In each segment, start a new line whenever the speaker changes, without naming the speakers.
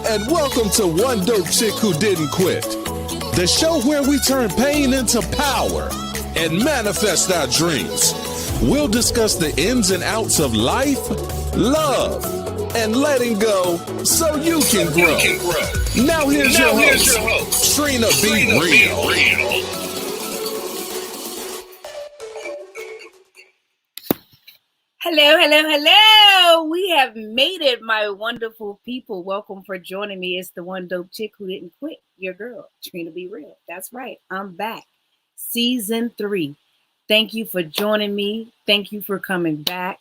and welcome to One Dope Chick Who Didn't Quit, the show where we turn pain into power and manifest our dreams. We'll discuss the ins and outs of life, love, and letting go so you can grow. Now here's your host, Trina Be Real.
Hello. We have made it, my wonderful people. Welcome for joining me. It's the One Dope Chick Who Didn't Quit. Your girl, Trina Be Real. That's right. I'm back. Season 3. Thank you for joining me. Thank you for coming back.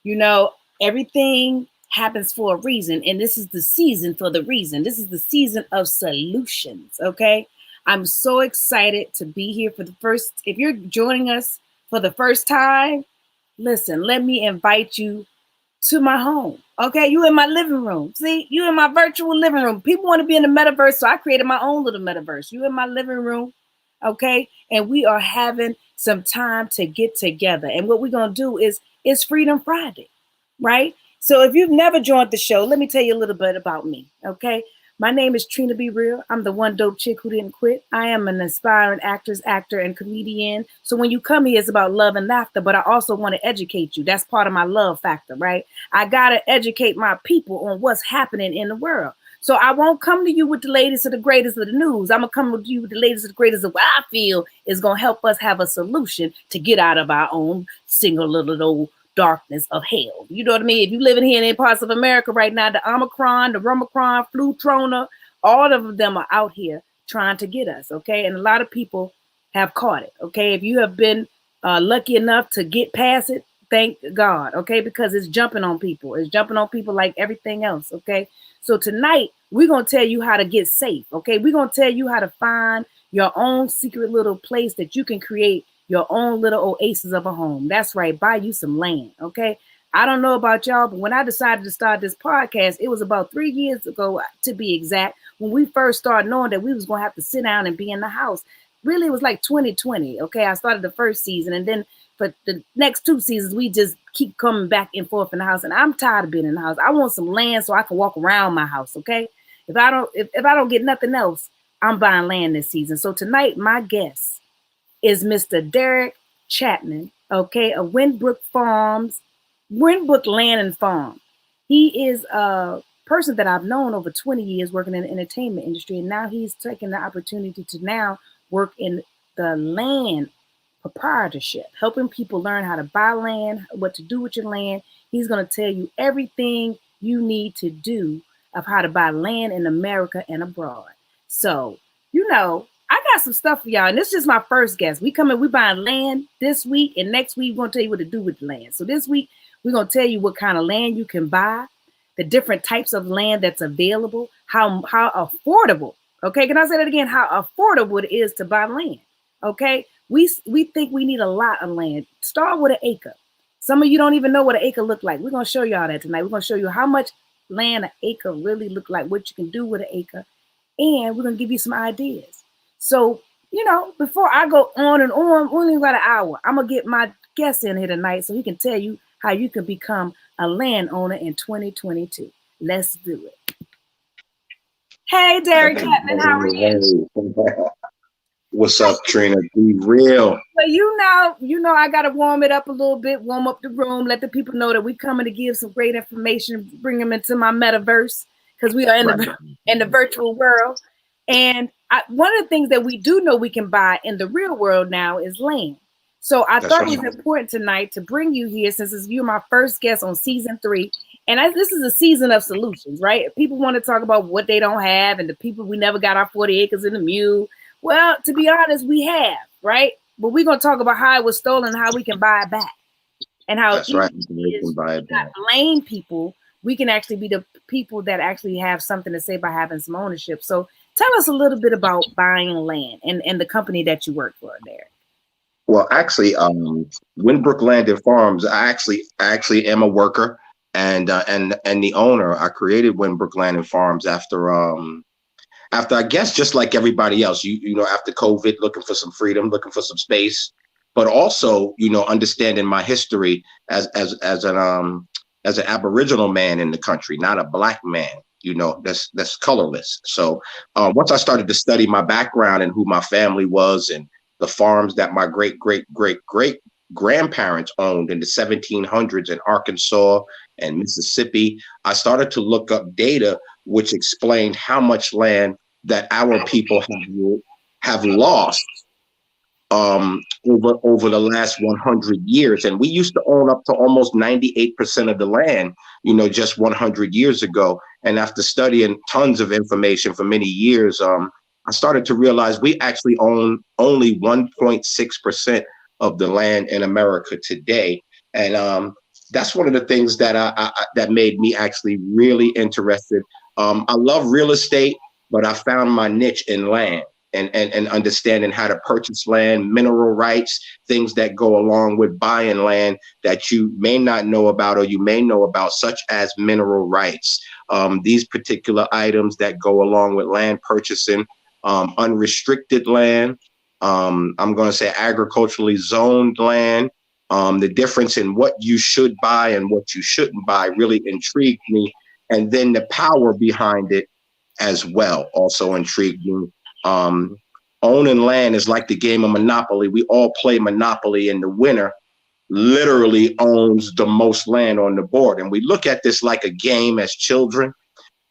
You know, everything happens for a reason, and this is the season for the reason. This is the season of solutions, okay? I'm so excited to be here for the first. If you're joining us for the first time, listen, let me invite you to my home, okay? You in my living room. See, you in my virtual living room. People want to be in the metaverse, so I created my own little metaverse. You in my living room, okay? And we are having some time to get together. And what we're going to do is Freedom Friday, right? So if you've never joined the show, let me tell you a little bit about me, okay? My name is Trina Be Real. I'm the One Dope Chick Who Didn't Quit. I am an aspiring actor, and comedian. So when you come here, it's about love and laughter, but I also want to educate you. That's part of my love factor, right? I got to educate my people on what's happening in the world. So I won't come to you with the latest or the greatest of the news. I'm going to come to you with the latest or the greatest of what I feel is going to help us have a solution to get out of our own single little old darkness of hell. You know what I mean? If you living here in parts of America right now, the Omicron, the Rumicron, Flutrona, all of them are out here trying to get us, okay? And a lot of people have caught it, okay? If you have been lucky enough to get past it, thank God, okay? Because it's jumping on people. It's jumping on people like everything else, okay? So tonight, we're going to tell you how to get safe, okay? We're going to tell you how to find your own secret little place that you can create your own little oasis of a home. That's right. Buy you some land. Okay. I don't know about y'all, but when I decided to start this podcast, it was about 3 years ago, to be exact, when we first started knowing that we was going to have to sit down and be in the house. Really, it was like 2020. Okay. I started the first season, and then for the next 2 seasons, we just keep coming back and forth in the house. And I'm tired of being in the house. I want some land so I can walk around my house. Okay. If I don't get nothing else, I'm buying land this season. So tonight, my guest is Mr. Darrick Chatman, okay, of Winbrook Land and Farm. He is a person that I've known over 20 years working in the entertainment industry, and now he's taking the opportunity to now work in the land proprietorship, helping people learn how to buy land, what to do with your land. He's going to tell you everything you need to do of how to buy land in America and abroad. So, you know, I got some stuff for y'all, and this is just my first guest. We buying land this week, and next week we're going to tell you what to do with the land. So this week, we're going to tell you what kind of land you can buy, the different types of land that's available, how affordable, okay? Can I say that again? How affordable it is to buy land, okay? We think we need a lot of land. Start with an acre. Some of you don't even know what an acre look like. We're going to show y'all that tonight. We're going to show you how much land an acre really look like, what you can do with an acre, and we're going to give you some ideas. So, you know, before I go on and on, we only got an hour. I'm going to get my guest in here tonight so he can tell you how you can become a landowner in 2022. Let's do it. Hey, Darrick Chatman, how are you?
What's up, Trina? Be real.
Well, you know, I got to warm it up a little bit, warm up the room, let the people know that we're coming to give some great information, bring them into my metaverse, because we are in the virtual world. And one of the things that we do know we can buy in the real world now is land. So I thought it was important tonight to bring you here, since you're my first guest on season 3. And this is a season of solutions, right? People want to talk about what they don't have, and the people we never got our 40 acres in the mule. Well, to be honest, we have, right? But we're going to talk about how it was stolen, how we can buy it back. And how
that's right. We can buy it back.
Blame people. We can actually be the people that actually have something to say by having some ownership. So tell us a little bit about buying land and the company that you work for there.
Well, actually, Winbrook Land and Farms. I actually am a worker and the owner. I created Winbrook Land and Farms after I guess just like everybody else. You know, after COVID, looking for some freedom, looking for some space, but also, you know, understanding my history as an Aboriginal man in the country, not a black man. that's colorless. So once I started to study my background and who my family was and the farms that my great grandparents owned in the 1700s in Arkansas and Mississippi, I started to look up data which explained how much land that our people have lost over the last 100 years. And we used to own up to almost 98% of the land, just 100 years ago. And after studying tons of information for many years, I started to realize we actually own only 1.6% of the land in America today. And that's one of the things that that made me actually really interested. I love real estate, but I found my niche in land. And understanding how to purchase land, mineral rights, things that go along with buying land that you may not know about or you may know about, such as mineral rights. These particular items that go along with land purchasing, unrestricted land, I'm going to say agriculturally zoned land, the difference in what you should buy and what you shouldn't buy really intrigued me. And then the power behind it as well also intrigued me. Owning land is like the game of Monopoly. We all play Monopoly, and the winner literally owns the most land on the board. And we look at this like a game as children,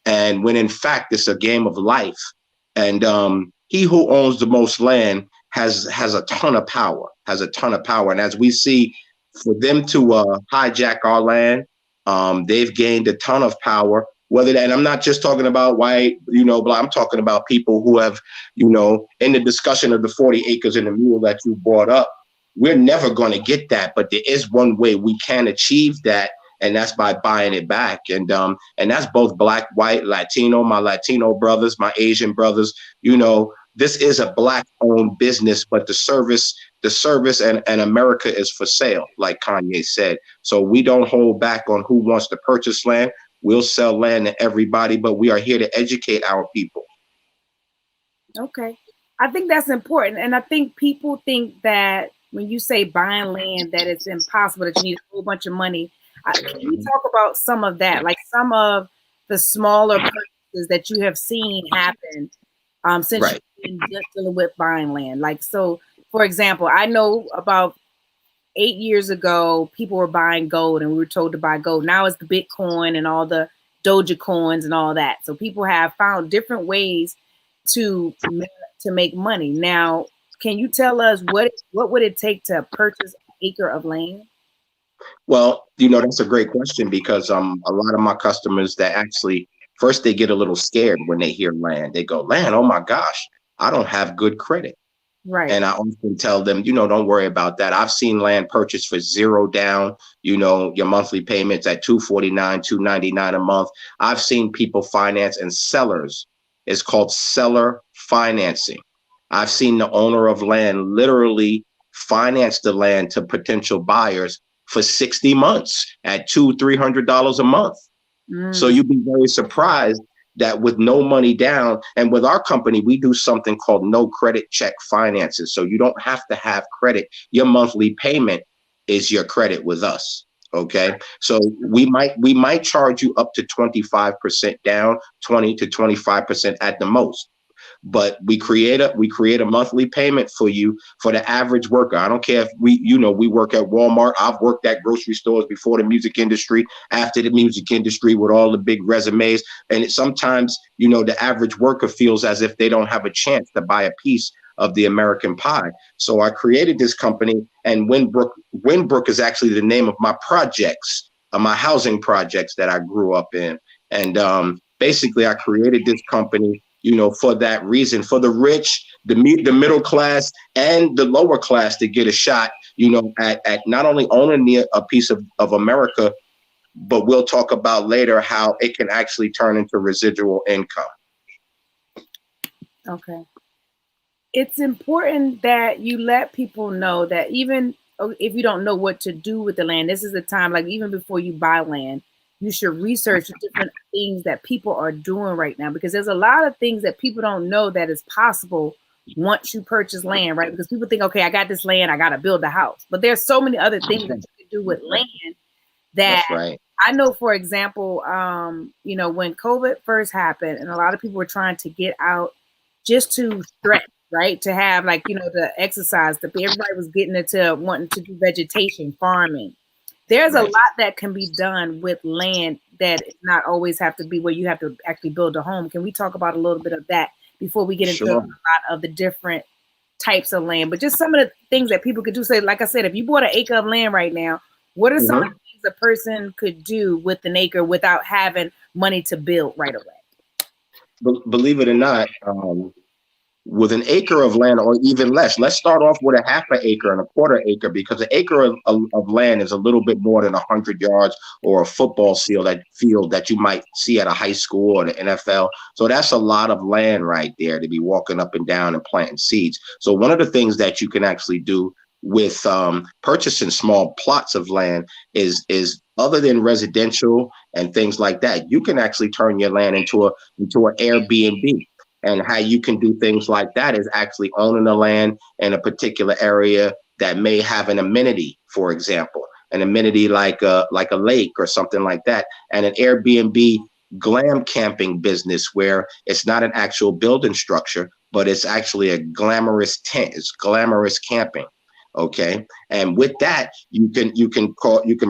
and when in fact it's a game of life. And he who owns the most land has a ton of power, And as we see, for them to hijack our land, they've gained a ton of power. And I'm not just talking about white, black, I'm talking about people who have, in the discussion of the 40 acres and the mule that you brought up, we're never going to get that. But there is one way we can achieve that, and that's by buying it back. And that's both black, white, Latino, my Latino brothers, my Asian brothers. This is a black-owned business, but the service and America is for sale, like Kanye said. So we don't hold back on who wants to purchase land. We'll sell land to everybody, but we are here to educate our people. Okay.
I think that's important. And I think people think that when you say buying land, that it's impossible, that you need a whole bunch of money. Can you talk about some of that, like some of the smaller purchases that you have seen happen since you've been dealing with buying land? Like, so, for example, I know about 8 years ago, people were buying gold and we were told to buy gold. Now it's the Bitcoin and all the Doja coins and all that. So people have found different ways to make money. Now, can you tell us what would it take to purchase an acre of land?
Well, that's a great question, because a lot of my customers that actually first they get a little scared when they hear land. They go, land, oh my gosh, I don't have good credit. Right. And I often tell them, don't worry about that. I've seen land purchased for $0 down, your monthly payments at $249, $299 a month. I've seen people finance, and sellers, it's called seller financing. I've seen the owner of land literally finance the land to potential buyers for 60 months at $200-$300 a month. So you'd be very surprised that with no money down, and with our company, we do something called no credit check finances. So you don't have to have credit. Your monthly payment is your credit with us. Okay. So we might charge you up to 25% down, 20 to 25% at the most. But we create a monthly payment for you for the average worker. I don't care if we work at Walmart. I've worked at grocery stores before the music industry, after the music industry, with all the big resumes. And sometimes, the average worker feels as if they don't have a chance to buy a piece of the American pie. So I created this company, and Winbrook is actually the name of my projects, my housing projects that I grew up in. And basically I created this company, for that reason, for the rich, the middle class, and the lower class to get a shot, at not only owning a piece of America, but we'll talk about later how it can actually turn into residual income.
Okay. It's important that you let people know that even if you don't know what to do with the land, this is the time, like even before you buy land, you should research the different things that people are doing right now, because there's a lot of things that people don't know that is possible once you purchase land, right? Because people think, okay, I got this land, I got to build a house. But there's so many other things that you can do with land that I know, for example, when COVID first happened and a lot of people were trying to get out just to stretch, right? To have the exercise, everybody was getting into wanting to do vegetation farming. There's a
Right.
lot that can be done with land that not always have to be where you have to actually build a home. Can we talk about a little bit of that before we get into a
Sure.
lot of the different types of land? But just some of the things that people could do. Say, like I said, if you bought an acre of land right now, what are some of the things a person could do with an acre without having money to build right away?
Believe it or not, with an acre of land or even less, let's start off with a half an acre and a quarter acre, because an acre of land is a little bit more than 100 yards or a football field that you might see at a high school or the NFL. So that's a lot of land right there to be walking up and down and planting seeds. So one of the things that you can actually do with purchasing small plots of land is other than residential and things like that, you can actually turn your land into an Airbnb. And how you can do things like that is actually owning the land in a particular area that may have an amenity, for example, an amenity like a lake or something like that, and an Airbnb glam camping business where it's not an actual building structure, but it's actually a glamorous tent. It's glamorous camping. Okay. And with that, you can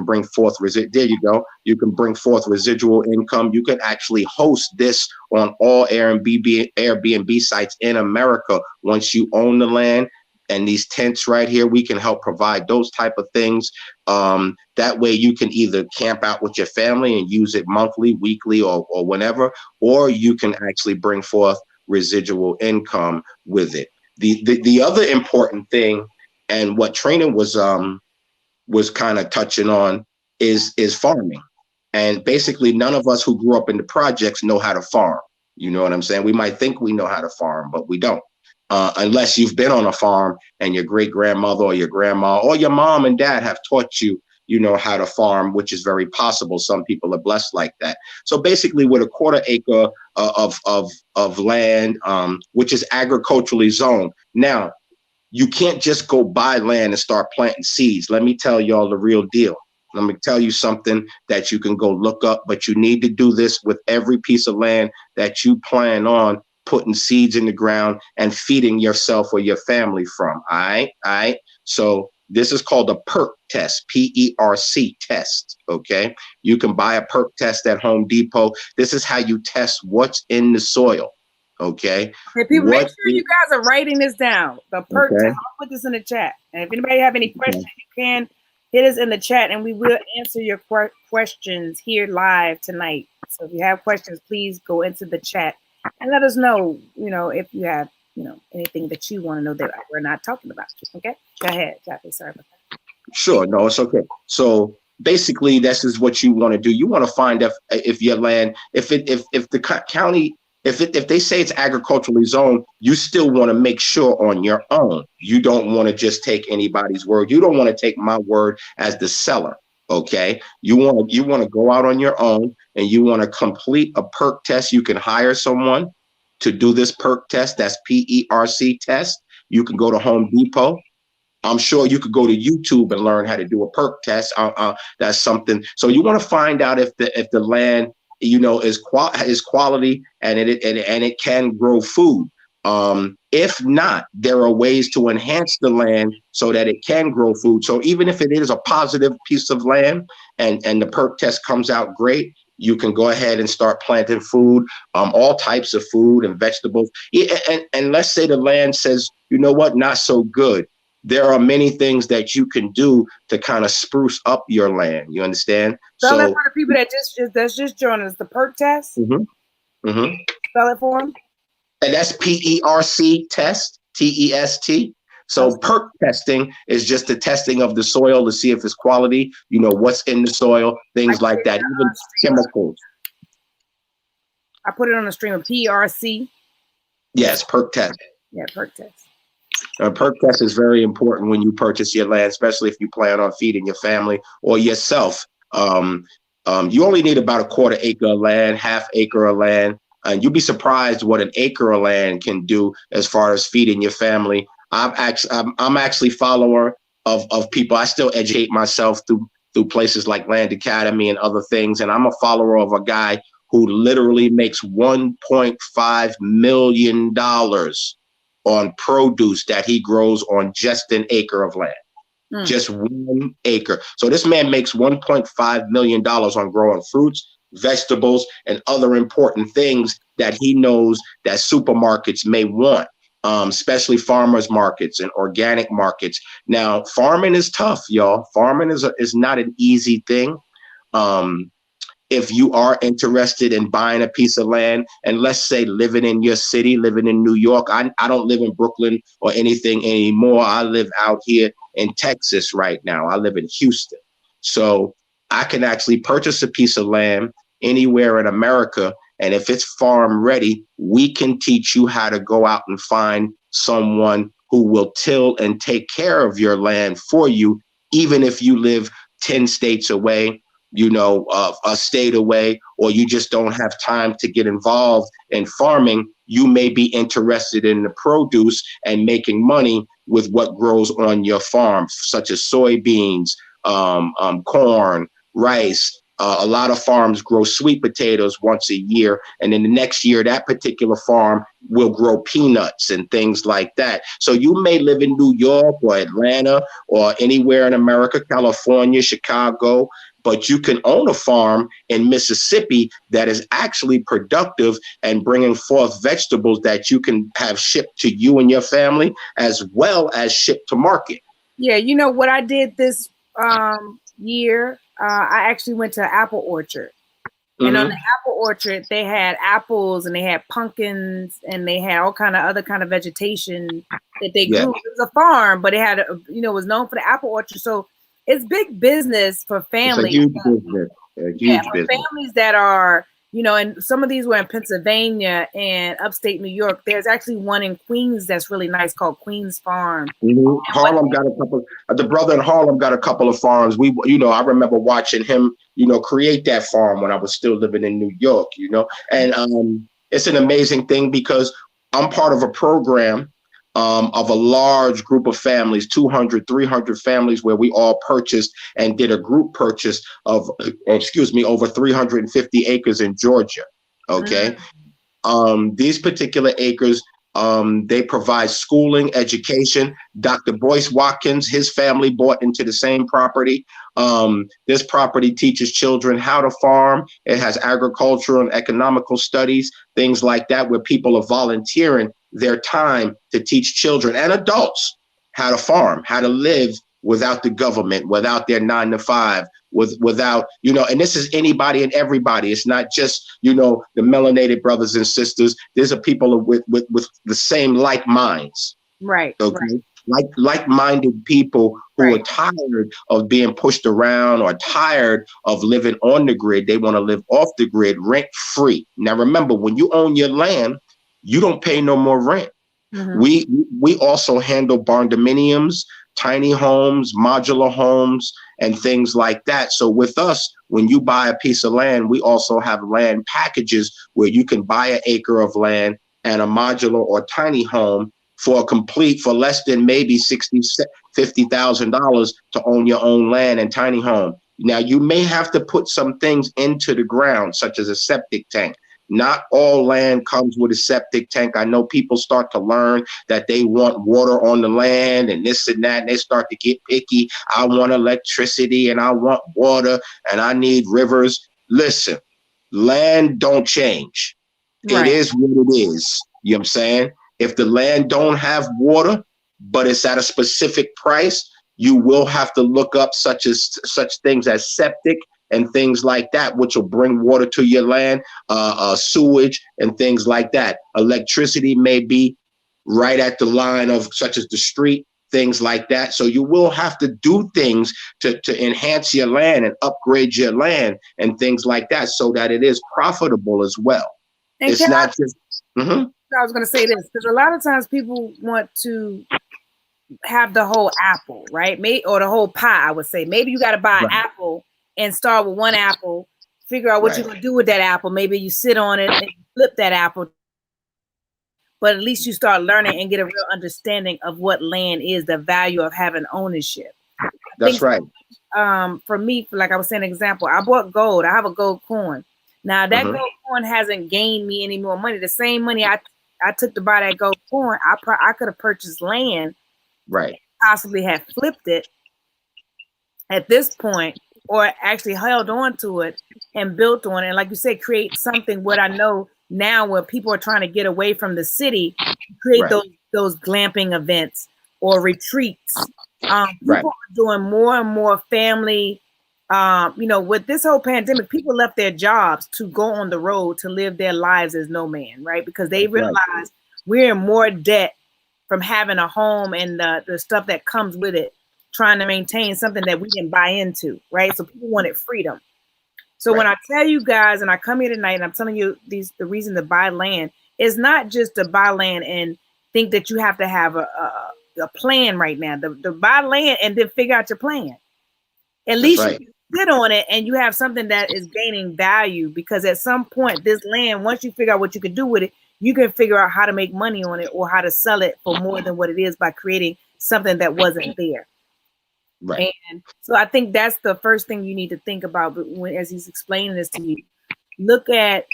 bring forth there you go. You can bring forth residual income. You can actually host this on all Airbnb sites in America. Once you own the land and these tents right here, we can help provide those type of things. That way you can either camp out with your family and use it monthly, weekly, or whenever, or you can actually bring forth residual income with it. The other important thing, and what training was kind of touching on, is farming. And basically, none of us who grew up in the projects know how to farm. You know what I'm saying? We might think we know how to farm, but we don't. Unless you've been on a farm and your great grandmother or your grandma or your mom and dad have taught you, how to farm, which is very possible. Some people are blessed like that. So basically, with a quarter acre of land, which is agriculturally zoned. Now, you can't just go buy land and start planting seeds. Let me tell y'all the real deal. Let me tell you something that you can go look up, but you need to do this with every piece of land that you plan on putting seeds in the ground and feeding yourself or your family from. All right. So this is called a PERC test, PERC test. Okay. You can buy a PERC test at Home Depot. This is how you test what's in the soil. Okay.
People, make sure you guys are writing this down. The PERC test. I'll put this in the chat. And if anybody have any questions, you can hit us in the chat and we will answer your questions here live tonight. So if you have questions, please go into the chat and let us know, if you have, anything that you want to know that we're not talking about. Okay. Go ahead, Jackie. Sorry about that.
Sure. No, it's okay. So basically, this is what you want to do. You want to find if your land, if the county, if they say it's agriculturally zoned, you still want to make sure on your own. You don't want to just take anybody's word. You don't want to take my word as the seller. Okay. You want to go out on your own and you want to complete a PERC test. You can hire someone to do this PERC test. That's PERC test. You can go to Home Depot. I'm sure you could go to YouTube and learn how to do a PERC test. That's something. So you want to find out if the land is quality and it can grow food. If not, there are ways to enhance the land so that it can grow food. So even if it is a positive piece of land and the PERC test comes out great, you can go ahead and start planting food, all types of food and vegetables. And let's say the land says, not so good. There are many things that you can do to kind of spruce up your land. You understand?
So that's for the people that's just joining us. The PERC test. Spell it for them.
And that's PERC test, TEST. So PERC testing is just the testing of the soil to see if it's quality. What's in the soil, things like that, even chemicals.
I put it on the stream of PERC.
Yes, PERC test.
Yeah, PERC test.
A PERC test is very important when you purchase your land, especially if you plan on feeding your family or yourself. You only need about a quarter acre of land, half acre of land, and you'll be surprised what an acre of land can do as far as feeding your family. I'm actually follower of people. I still educate myself through through places like Land Academy and other things. And I'm a follower of a guy who literally makes $1.5 million on produce that he grows on just an acre of land. Just 1 acre. So this man makes $1.5 million on growing fruits, vegetables, and other important things that he knows that supermarkets may want, especially farmers markets and organic markets. Now, farming is tough, y'all. Farming is not an easy thing. If you are interested in buying a piece of land, and let's say living in your city, living in New York, I don't live in Brooklyn or anything anymore. I live out here in Texas right now. I live in Houston. So I can actually purchase a piece of land anywhere in America. And if it's farm ready, we can teach you how to go out and find someone who will till and take care of your land for you, even if you live 10 states away, a state away, or you just don't have time to get involved in farming. You may be interested in the produce and making money with what grows on your farm, such as soybeans, corn, rice. A lot of farms grow sweet potatoes once a year, and then the next year that particular farm will grow peanuts and things like that. So you may live in New York or Atlanta or anywhere in America, California, Chicago, but you can own a farm in Mississippi that is actually productive and bringing forth vegetables that you can have shipped to you and your family, as well as shipped to market.
Yeah, you know what I did this year? I actually went to an apple orchard. And on the apple orchard, they had apples and they had pumpkins and they had all kind of other kind of vegetation that they grew. It was a farm, but it had, it was known for the apple orchard. So it's big business for families.
It's a huge business.
For families that are, and some of these were in Pennsylvania and upstate New York. There's actually one in Queens that's really nice called Queens Farm.
Harlem got a couple. The brother in Harlem got a couple of farms. I remember watching him, create that farm when I was still living in New York. And it's an amazing thing because I'm part of a program of a large group of families, 200, 300 families, where we all purchased and did a group purchase of, over 350 acres in Georgia. Okay. These particular acres, they provide schooling, education. Dr. Boyce Watkins, his family bought into the same property. This property teaches children how to farm. It has agricultural and economical studies, things like that, where people are volunteering their time to teach children and adults how to farm, how to live without the government, without their 9-to-5, without, and this is anybody and everybody. It's not just, the melanated brothers and sisters. These are people with the same like minds.
Right.
Okay.
Right.
Like-minded people who are tired of being pushed around or tired of living on the grid. They want to live off the grid, rent free. Now, remember, when you own your land, you don't pay no more rent. We also handle barndominiums, tiny homes, modular homes, and things like that. So with us, when you buy a piece of land, we also have land packages where you can buy an acre of land and a modular or tiny home for less than maybe $60,000, $50,000 to own your own land and tiny home. Now, you may have to put some things into the ground, such as a septic tank. Not all land comes with a septic tank. I know people start to learn that they want water on the land and this and that, and they start to get picky. I want electricity and I want water and I need rivers. Listen, land don't change. Right. It is what it is. You know what I'm saying? If the land don't have water, but it's at a specific price, you will have to look up such things as septic and things like that, which will bring water to your land, sewage and things like that. Electricity may be right at the line of, such as the street, things like that. So you will have to do things to enhance your land and upgrade your land and things like that, so that it is profitable as well.
And
it's not just.
I was going to say this because a lot of times people want to have the whole apple, right? Or the whole pie, I would say. Maybe you got to buy an apple and start with one apple, figure out what you're going to do with that apple. Maybe you sit on it and flip that apple. But at least you start learning and get a real understanding of what land is, the value of having ownership.
That's right.
For me, like I was saying, example, I bought gold. I have a gold coin. Now that
Mhm.
gold coin hasn't gained me any more money. The same money I took to buy that gold coin, I could have purchased land,
Right.
possibly have flipped it at this point, or actually held on to it and built on it. And like you said, create something. What I know now, where people are trying to get away from the city, create
Right.
those glamping events or retreats.
Right.
People are doing more and more family. With this whole pandemic, people left their jobs to go on the road to live their lives as nomad, right? Because they
That's right.
realize we're in more debt from having a home and the stuff that comes with it, trying to maintain something that we didn't buy into, right? So people wanted freedom. So when I tell you guys, and I come here tonight and I'm telling you the reason to buy land is not just to buy land and think that you have to have a plan right now. To buy land and then figure out your plan. At least you can sit on it and you have something that is gaining value, because at some point this land, once you figure out what you can do with it, you can figure out how to make money on it or how to sell it for more than what it is by creating something that wasn't there.
Right.
And so I think that's the first thing you need to think about. But as he's explaining this to you, look at,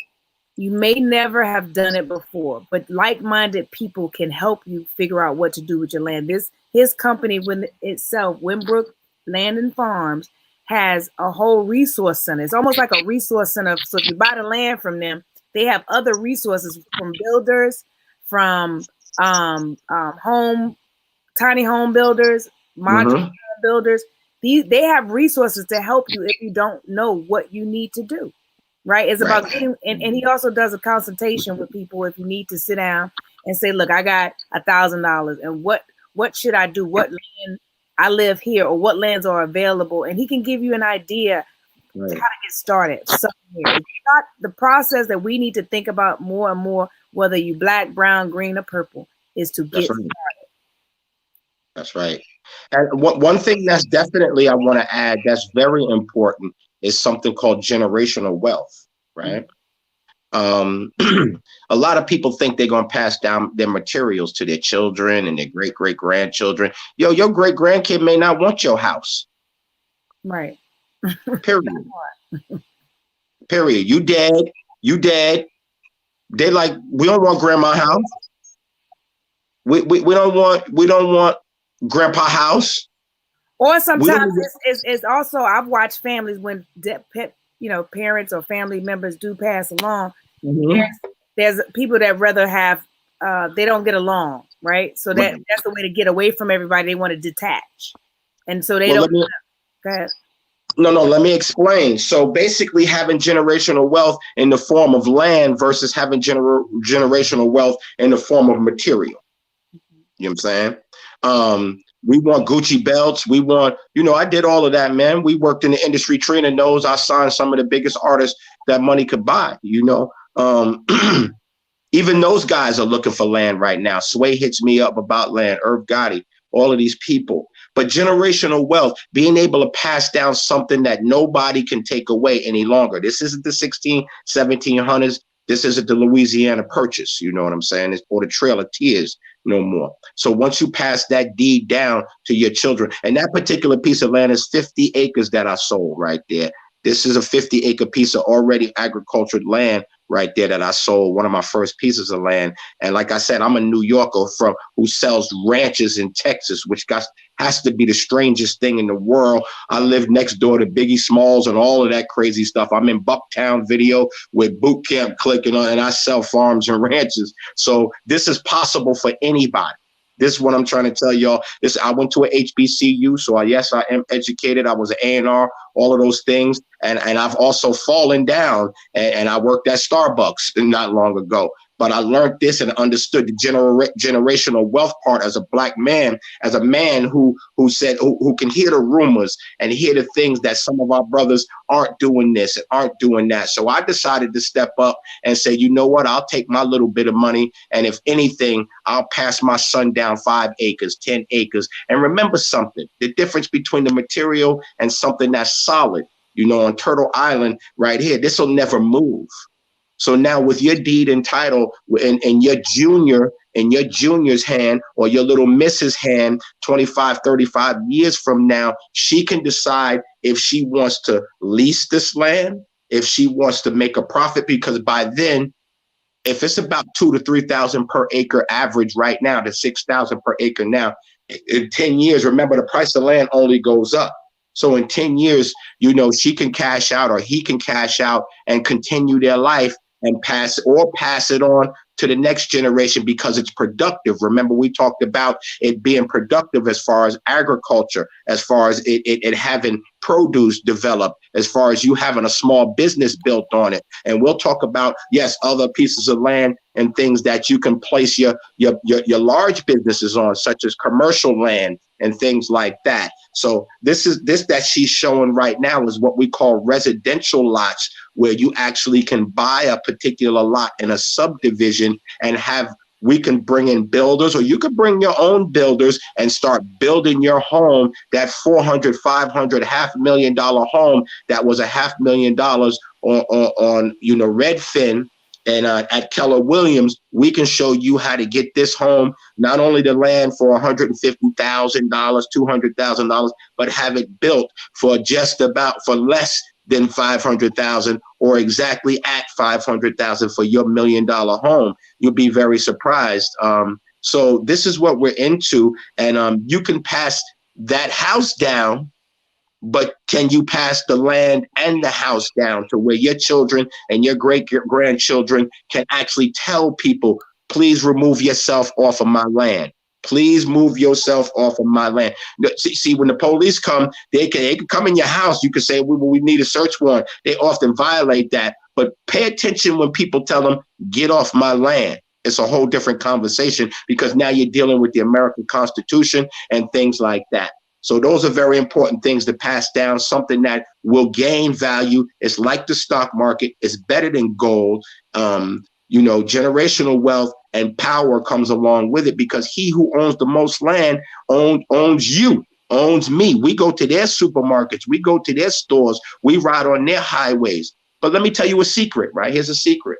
you may never have done it before, but like-minded people can help you figure out what to do with your land. His company itself, Winbrook Land and Farms, has a whole resource center. It's almost like a resource center. So if you buy the land from them, they have other resources from builders, from tiny home builders, modular home builders. They have resources to help you if you don't know what you need to do. Right? It's about getting, and he also does a consultation with people if you need to sit down and say, look, I got $1,000 and what should I do? What land I live here, or what lands are available? And he can give you an idea how to get started somewhere. It's not the process that we need to think about more and more, whether you black, brown, green, or purple, is to get started.
That's right. And one thing that's definitely I want to add that's very important is something called generational wealth, right? A lot of people think they're going to pass down their materials to their children and their great-great-grandchildren. Your great-grandkid may not want your house.
Right.
Period. Period. You dead. They like, we don't want grandma's house. We don't want grandpa's house.
Or sometimes it's also, I've watched families when parents or family members do pass along. There's people that rather have they don't get along, right? So that's the way to get away from everybody. They want to detach, and so they don't. Go ahead.
No, let me explain. So basically, having generational wealth in the form of land versus having generational wealth in the form of material. You know what I'm saying? We want Gucci belts. We want, I did all of that, man. We worked in the industry. Trina knows I signed some of the biggest artists that money could buy, Even those guys are looking for land right now. Sway hits me up about land, Irv Gotti, all of these people. But generational wealth, being able to pass down something that nobody can take away any longer. This isn't the 1700s. This isn't the Louisiana Purchase. You know what I'm saying? It's or the Trail of Tears no more. So once you pass that deed down to your children, and that particular piece of land is 50 acres that I sold right there. This is a 50-acre piece of already agricultural land right there that I sold, one of my first pieces of land. And like I said, I'm a New Yorker who sells ranches in Texas, which has to be the strangest thing in the world. I live next door to Biggie Smalls and all of that crazy stuff. I'm in Bucktown video with Boot Camp clicking on, and I sell farms and ranches. So this is possible for anybody. This is what I'm trying to tell y'all. I went to a HBCU, so yes, I am educated. I was an A&R, all of those things. And I've also fallen down, and I worked at Starbucks not long ago. But I learned this and understood the generational wealth part as a black man, as a man who can hear the rumors and hear the things that some of our brothers aren't doing this and aren't doing that. So I decided to step up and say, you know what, I'll take my little bit of money. And if anything, I'll pass my son down 5 acres, 10 acres. And remember something, the difference between the material and something that's solid, on Turtle Island right here, this will never move. So now with your deed and title and your junior in your junior's hand or your little Mrs. hand 25, 35 years from now, she can decide if she wants to lease this land, if she wants to make a profit, because by then, if it's about 2,000 to 3,000 per acre average right now to 6,000 per acre now, in 10 years, remember the price of land only goes up. So in 10 years, she can cash out or he can cash out and continue their life and pass it on to the next generation because it's productive. Remember, we talked about it being productive as far as agriculture, as far as it having produce developed, as far as you having a small business built on it. And we'll talk about, yes, other pieces of land and things that you can place your large businesses on, such as commercial land and things like that. So this that she's showing right now is what we call residential lots, where you actually can buy a particular lot in a subdivision and we can bring in builders, or you could bring your own builders and start building your home, that $400,000, $500,000, $500,000 home that was $500,000 on Redfin and at Keller Williams. We can show you how to get this home, not only the land for $150,000, $200,000, but have it built for for less than $500,000 or exactly at $500,000 for your $1 million home. You'll be very surprised. So this is what we're into, and you can pass that house down, but can you pass the land and the house down to where your children and your great-grandchildren can actually tell people, please remove yourself off of my land. Please move yourself off of my land. See, when the police come, they can come in your house. You can say, we need a search warrant. They often violate that. But pay attention when people tell them, get off my land. It's a whole different conversation, because now you're dealing with the American Constitution and things like that. So those are very important things to pass down, something that will gain value. It's like the stock market. It's better than gold. Generational wealth and power comes along with it, because he who owns the most land owns you, owns me. We go to their supermarkets. We go to their stores. We ride on their highways. But let me tell you a secret, right? Here's a secret.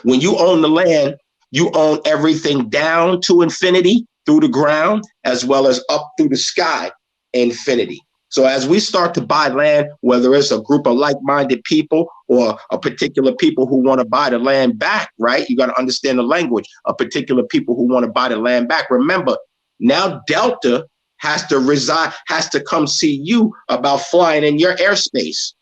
When you own the land, you own everything down to infinity through the ground, as well as up through the sky, infinity. So as we start to buy land, whether it's a group of like-minded people or a particular people who want to buy the land back, right? You got to understand the language. A particular people who want to buy the land back. Remember, now Delta has to come see you about flying in your airspace.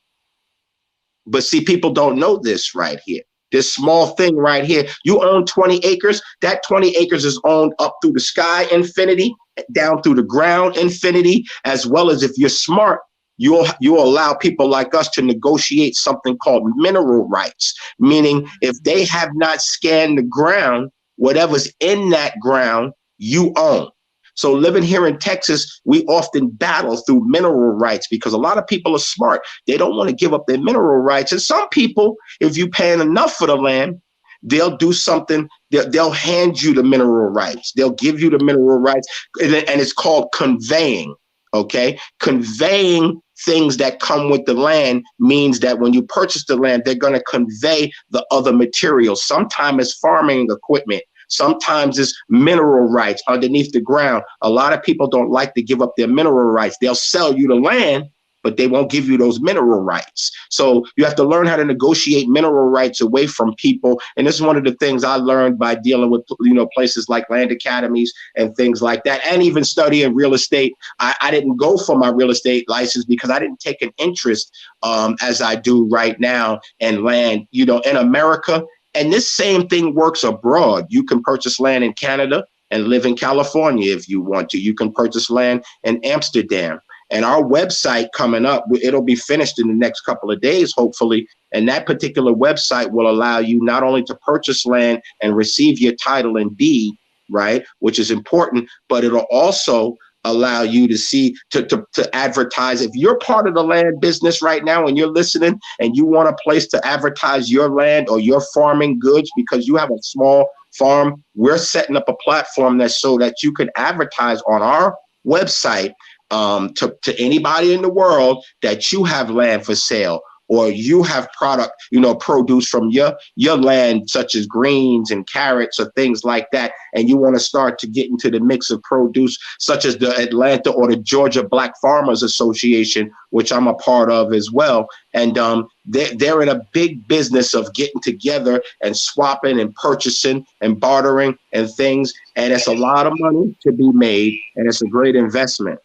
But see, people don't know this right here. This small thing right here. You own 20 acres. That 20 acres is owned up through the sky, infinity, down through the ground, infinity, as well as, if you're smart, you'll allow people like us to negotiate something called mineral rights, meaning if they have not scanned the ground, whatever's in that ground, you own. So living here in Texas, we often battle through mineral rights, because a lot of people are smart. They don't want to give up their mineral rights. And some people, if you're paying enough for the land, they'll do something. They'll hand you the mineral rights. They'll give you the mineral rights. And it's called conveying. Okay. Conveying things that come with the land means that when you purchase the land, they're going to convey the other materials. Sometimes it's farming equipment. Sometimes it's mineral rights underneath the ground. A lot of people don't like to give up their mineral rights. They'll sell you the land, but they won't give you those mineral rights. So you have to learn how to negotiate mineral rights away from people. And this is one of the things I learned by dealing with, places like land academies and things like that, and even studying real estate. I didn't go for my real estate license because I didn't take an interest as I do right now in land, in America. And this same thing works abroad. You can purchase land in Canada and live in California if you want to. You can purchase land in Amsterdam. And our website coming up, it'll be finished in the next couple of days, hopefully. And that particular website will allow you not only to purchase land and receive your title and deed, right, which is important, but it'll also allow you to see, to advertise. If you're part of the land business right now and you're listening and you want a place to advertise your land or your farming goods because you have a small farm, we're setting up a platform that's so that you can advertise on our website to anybody in the world that you have land for sale, or you have product, produce from your land, such as greens and carrots or things like that, and you want to start to get into the mix of produce, such as the Atlanta or the Georgia Black Farmers Association, which I'm a part of as well. And they're in a big business of getting together and swapping and purchasing and bartering and things. And it's a lot of money to be made, and it's a great investment.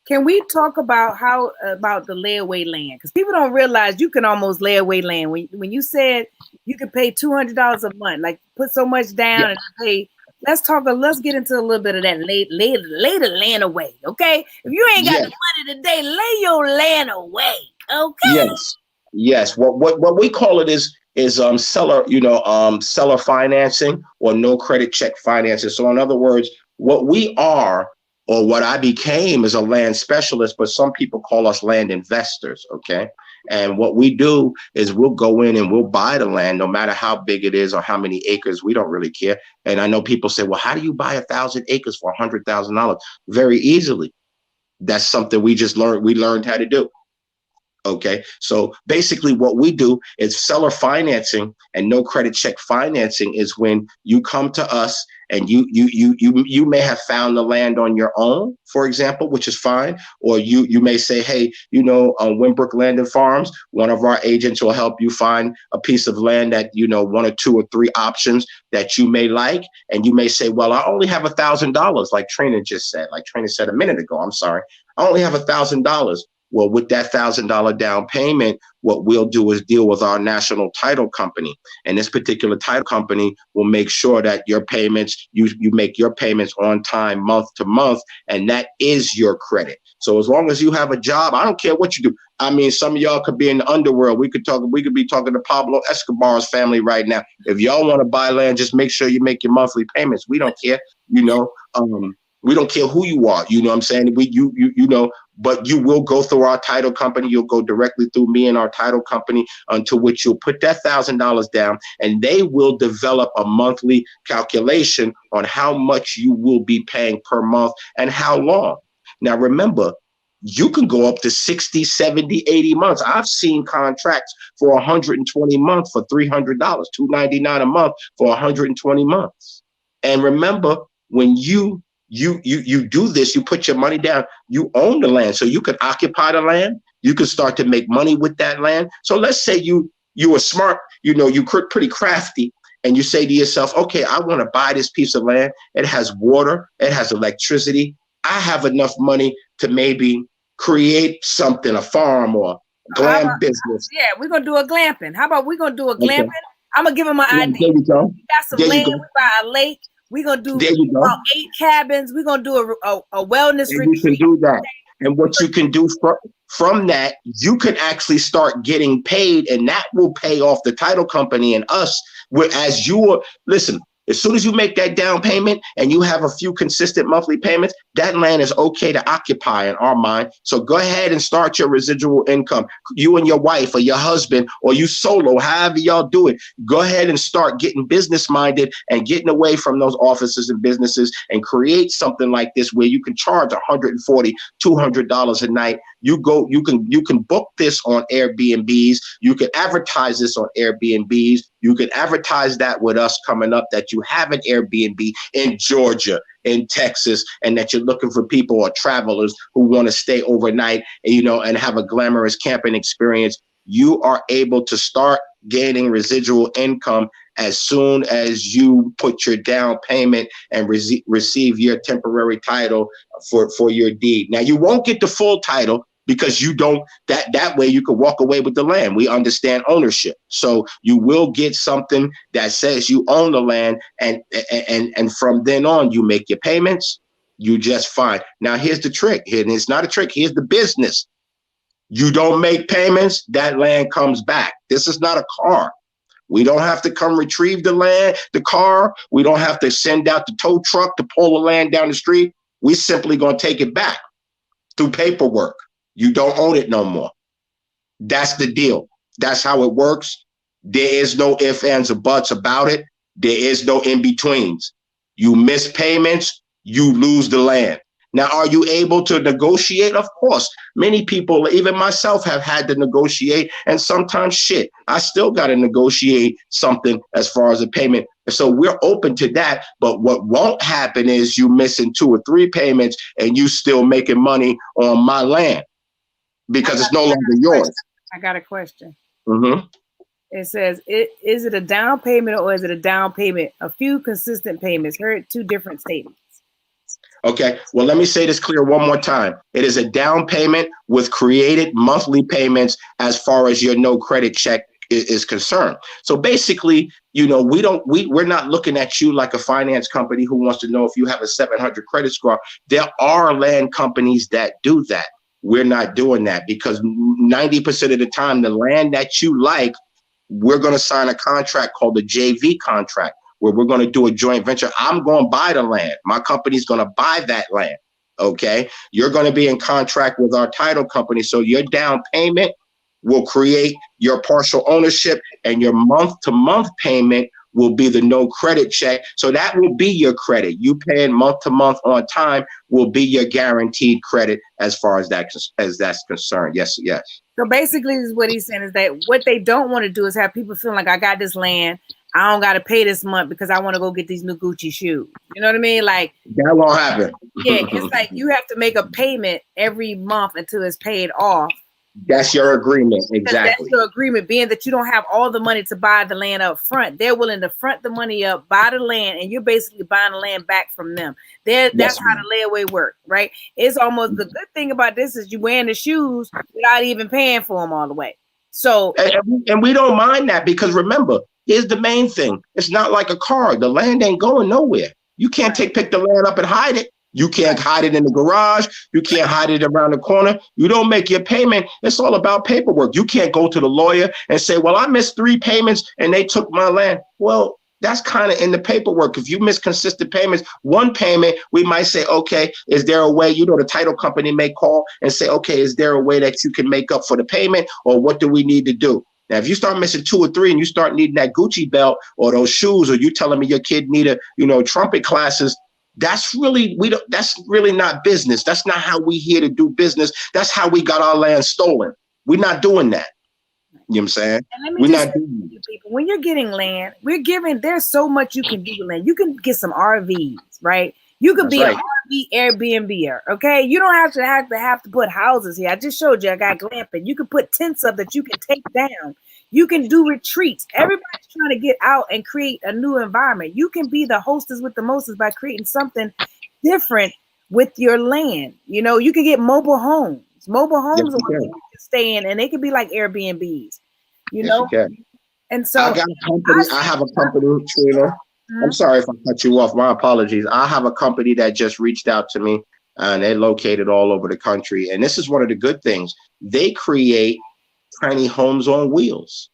Can we talk about about the layaway land? Because people don't realize you can almost lay away land. When you said you could pay $200 a month, like put so much down and pay. Let's get into a little bit of that. Lay the land away, okay? If you ain't got the money today, lay your land away, okay?
Yes. What we call it is seller financing or no credit check financing. So in other words, what we are, or what I became, is a land specialist, but some people call us land investors, okay? And what we do is we'll go in and we'll buy the land, no matter how big it is or how many acres. We don't really care. And I know people say, well, how do you buy 1,000 acres for $100,000? Very easily. That's something we learned how to do. Okay, so basically what we do is seller financing, and no credit check financing is when you come to us and you may have found the land on your own, for example, which is fine. Or you may say, hey, Winbrook Land and Farms, one of our agents will help you find a piece of land that, one or two or three options that you may like. And you may say, well, I only have $1,000, like Trina just said, a minute ago. I'm sorry. I only have $1,000. Well, with that $1,000 down payment, what we'll do is deal with our national title company. And this particular title company will make sure that your payments, you make your payments on time, month to month, and that is your credit. So as long as you have a job, I don't care what you do. I mean, some of y'all could be in the underworld. We could be talking to Pablo Escobar's family right now. If y'all want to buy land, just make sure you make your monthly payments. We don't care, we don't care who you are. You know what I'm saying? But you will go through our title company. You'll go directly through me and our title company, unto which you'll put that $1,000 down, and they will develop a monthly calculation on how much you will be paying per month and how long. Now, remember, you can go up to 60, 70, 80 months. I've seen contracts for 120 months for $300, $299 a month for 120 months. And remember, when you do this, you put your money down, you own the land, so you can occupy the land, you can start to make money with that land. So let's say you are smart, you're pretty crafty, and you say to yourself, okay, I want to buy this piece of land. It has water, it has electricity. I have enough money to maybe create something, a farm or glam business.
Yeah, we're going to do a glamping. How about we're going to do a glamping? Okay. I'm going to give them an idea.
There you go.
We got some land, we buy a lake. We're going to do about 8 cabins. We're going to do a wellness retreat.
You can do that. And what you can do from that, you can actually start getting paid, and that will pay off the title company and us. Whereas listen, as soon as you make that down payment and you have a few consistent monthly payments, that land is okay to occupy in our mind. So go ahead and start your residual income. You and your wife or your husband, or you solo, however y'all do it, go ahead and start getting business minded and getting away from those offices and businesses, and create something like this where you can charge $140, $200 a night. You can book this on Airbnbs. You can advertise this on Airbnbs. You can advertise that with us coming up, that you have an Airbnb in Georgia, in Texas, and that you're looking for people or travelers who want to stay overnight, and have a glamorous camping experience. You are able to start gaining residual income as soon as you put your down payment and receive your temporary title for your deed. Now, you won't get the full title, because you don't, that way you can walk away with the land. We understand ownership. So you will get something that says you own the land, and from then on, you make your payments, you just fine. Now, here's the trick. And it's not a trick. Here's the business. You don't make payments, that land comes back. This is not a car. We don't have to come retrieve the car. We don't have to send out the tow truck to pull the land down the street. We simply going to take it back through paperwork. You don't own it no more. That's the deal. That's how it works. There is no ifs, ands, or buts about it. There is no in-betweens. You miss payments, you lose the land. Now, are you able to negotiate? Of course. Many people, even myself, have had to negotiate. And sometimes, shit, I still got to negotiate something as far as a payment. So we're open to that. But what won't happen is you missing 2 or 3 payments and you still making money on my land because it's no longer yours.
I got a question.
Mm-hmm.
It says, is it a down payment or is it a down payment? A few consistent payments. Heard 2 different statements.
Okay, well, let me say this clear one more time. It is a down payment with created monthly payments as far as your no credit check is concerned. So basically, you know, we're not looking at you like a finance company who wants to know if you have a 700 credit score. There are land companies that do that. We're not doing that because 90% of the time, the land that you like, we're going to sign a contract called the JV contract, where we're going to do a joint venture. I'm going to buy the land. My company's going to buy that land. Okay. You're going to be in contract with our title company. So your down payment will create your partial ownership, and your month to month payment will be the no credit check. So that will be your credit. You paying month to month on time will be your guaranteed credit as far as that's concerned. Yes. Yes.
So basically, is what he's saying is that what they don't want to do is have people feeling like, I got this land, I don't got to pay this month because I want to go get these new Gucci shoes. You know what I mean? Like,
that won't happen.
Yeah, it's like you have to make a payment every month until it's paid off.
That's your agreement. Exactly.
That's your agreement, being that you don't have all the money to buy the land up front. They're willing to front the money up, buy the land, and you're basically buying the land back from them. That's how the layaway work, right? It's almost, the good thing about this is you wearing the shoes without even paying for them all the way. So,
and we don't mind that, because remember, here's the main thing. It's not like a car. The land ain't going nowhere. You can't pick the land up and hide it. You can't hide it in the garage. You can't hide it around the corner. You don't make your payment. It's all about paperwork. You can't go to the lawyer and say, well, I missed 3 payments and they took my land. Well, that's kind of in the paperwork. If you miss consistent payments, 1 payment, we might say, okay, is there a way, the title company may call and say, okay, is there a way that you can make up for the payment, or what do we need to do? Now, if you start missing 2 or 3 and you start needing that Gucci belt or those shoes, or you telling me your kid need trumpet classes, that's really not business. That's not how we here to do business. That's how we got our land stolen. We're not doing that. You know what I'm saying? We're not doing that.
People, when you're getting land, there's so much you can do with land. You can get some RVs, right? You could be an RV Airbnb, okay? You don't have to put houses here. I just showed you I got glamping. You can put tents up that you can take down. You can do retreats. Everybody's trying to get out and create a new environment. You can be the hostess with the mostest by creating something different with your land. You can get mobile homes. Mobile homes are where people can stay in, and they can be like Airbnbs. You can. And so
I have a company, Trina. I'm sorry if I cut you off. My apologies. I have a company that just reached out to me, and they're located all over the country. And this is one of the good things. They create tiny homes on wheels.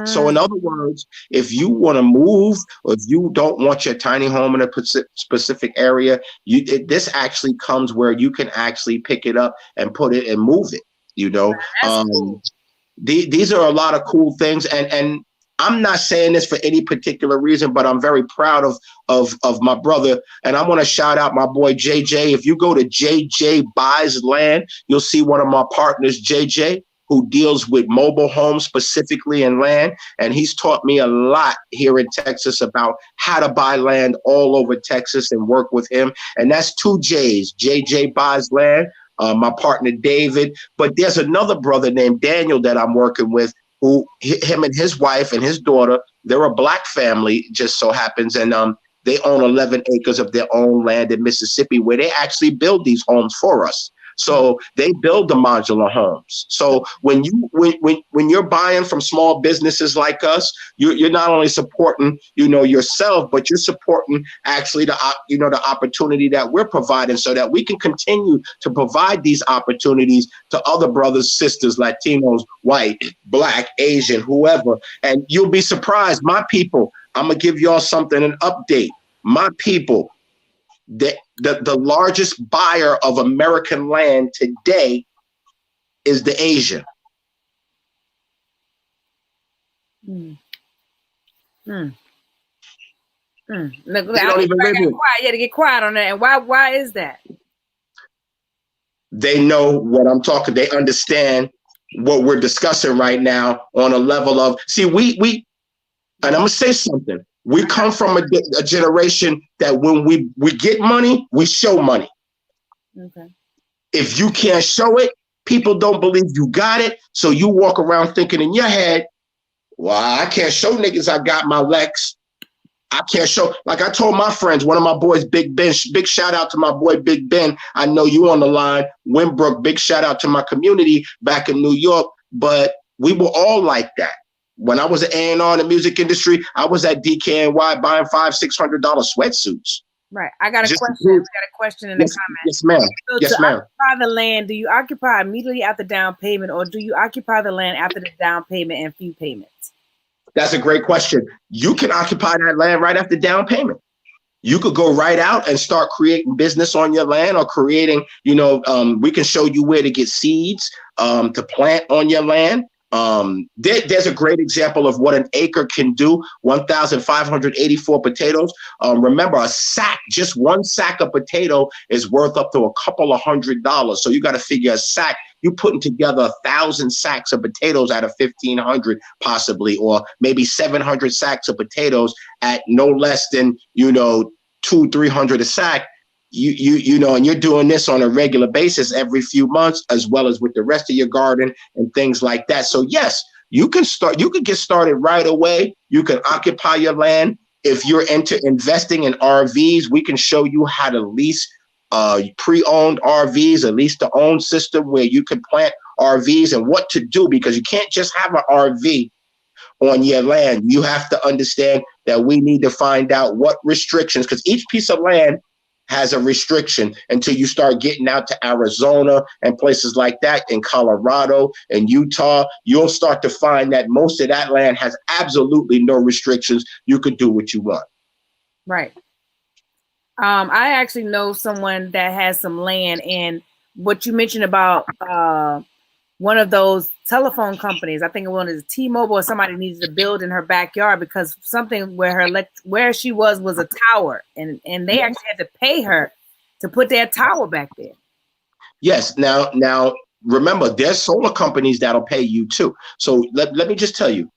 So in other words, if you want to move, or if you don't want your tiny home in a specific area, this actually comes where you can actually pick it up and put it and move it.
Cool.
These are a lot of cool things, and I'm not saying this for any particular reason, but I'm very proud of my brother, and I want to shout out my boy JJ. If you go to JJ Buys Land, you'll see one of my partners, JJ, who deals with mobile homes specifically in land. And he's taught me a lot here in Texas about how to buy land all over Texas, and work with him. And that's 2 J's, JJ Buys Land, my partner, David. But there's another brother named Daniel that I'm working with, who him and his wife and his daughter, they're a Black family, just so happens. And they own 11 acres of their own land in Mississippi, where they actually build these homes for us. So they build the modular homes. So when you're buying from small businesses like us, you're not only supporting yourself, but you're supporting actually the opportunity that we're providing, so that we can continue to provide these opportunities to other brothers, sisters, Latinos, white, Black, Asian, whoever. And you'll be surprised, my people. I'm gonna give y'all an update. My people. The largest buyer of American land today is the Asian.
Look, you had to get quiet on that. And why is that?
They know what I'm talking. They understand what we're discussing right now on a level of, see, we, and I'm gonna say something. We come from a generation that when we get money, we show money.
Okay.
If you can't show it, people don't believe you got it. So you walk around thinking in your head, well, I can't show niggas I got my Lex. I can't show, like I told my friends, one of my boys, Big Ben, big shout out to my boy, Big Ben. I know you on the line. Winbrook, big shout out to my community back in New York. But we were all like that. When I was an A&R in the music industry, I was at DKNY buying $500-600 sweatsuits.
Right. I got a question. We got a question in the comments.
Yes, ma'am.
So
yes, ma'am.
Occupy the land, do you occupy immediately after down payment, or do you occupy the land after the down payment and few payments?
That's a great question. You can occupy that land right after down payment. You could go right out and start creating business on your land, or creating, we can show you where to get seeds to plant on your land. There's a great example of what an acre can do. 1,584 potatoes. Remember, a sack, just one sack of potato is worth up to a couple of $100. So you got to figure a sack. You putting together 1,000 sacks of potatoes out of 1,500 possibly, or maybe 700 sacks of potatoes at no less than, $200-300 a sack. And you're doing this on a regular basis every few months, as well as with the rest of your garden and things like that. So yes, you can get started right away. You can occupy your land. If you're into investing in RVs, we can show you how to lease pre-owned RVs, a lease to own system where you can plant RVs and what to do, because you can't just have an RV on your land. You have to understand that we need to find out what restrictions, because each piece of land has a restriction until you start getting out to Arizona and places like that, in Colorado and Utah. You'll start to find that most of that land has absolutely no restrictions. You could do what you want.
Right. I actually know someone that has some land, and what you mentioned about one of those telephone companies, I think it was T-Mobile, or somebody needed to build in her backyard because something where she was a tower, and they actually had to pay her to put their tower back there.
Yes. Now remember, there's solar companies that'll pay you too. So let me just tell you,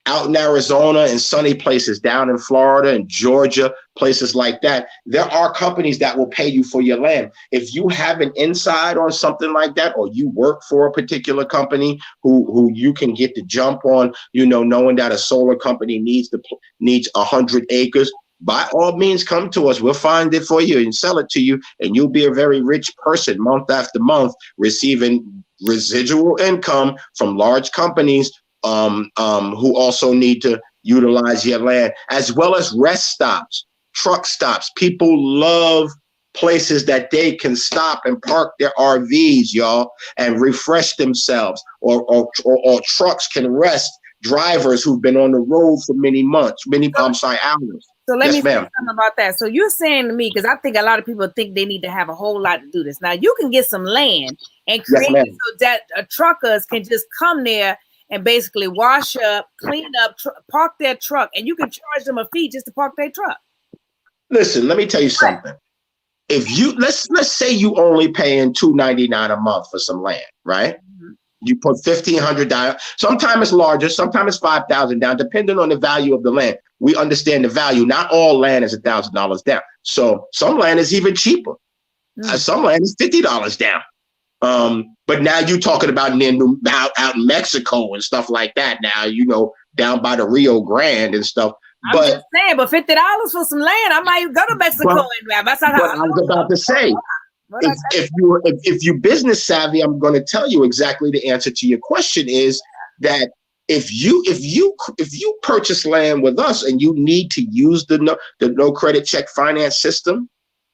out in Arizona and sunny places, down in Florida and Georgia, places like that, there are companies that will pay you for your land. If you have an inside on something like that, or you work for a particular company who you can get the jump on, knowing that a solar company needs 100 acres, by all means, come to us. We'll find it for you and sell it to you, and you'll be a very rich person month after month, receiving residual income from large companies who also need to utilize your land, as well as rest stops, truck stops. People love places that they can stop and park their RVs, y'all, and refresh themselves, or trucks can rest drivers who've been on the road for many months, hours.
So let me say something about that. So you're saying to me, because I think a lot of people think they need to have a whole lot to do this. Now you can get some land and create it so that truckers can just come there and basically wash up, clean up, park their truck, and you can charge them a fee just to park their truck. Listen,
let me tell you something. If you let's say you only paying $299 a month for some land, right? Mm-hmm. You put $1,500 down. Sometimes it's larger, sometimes it's $5,000 down, depending on the value of the land. We understand the value. Not all land is $1,000 down. So some land is even cheaper. Some land is $50 down. But now you're talking about out in Mexico and stuff like that. Now, down by the Rio Grande and stuff.
I'm just saying, but $50 for some land, I might go to Mexico and grab. That's not how
I was about to say. If you business savvy, I'm going to tell you exactly the answer to your question is that if you purchase land with us and you need to use the no credit check finance system,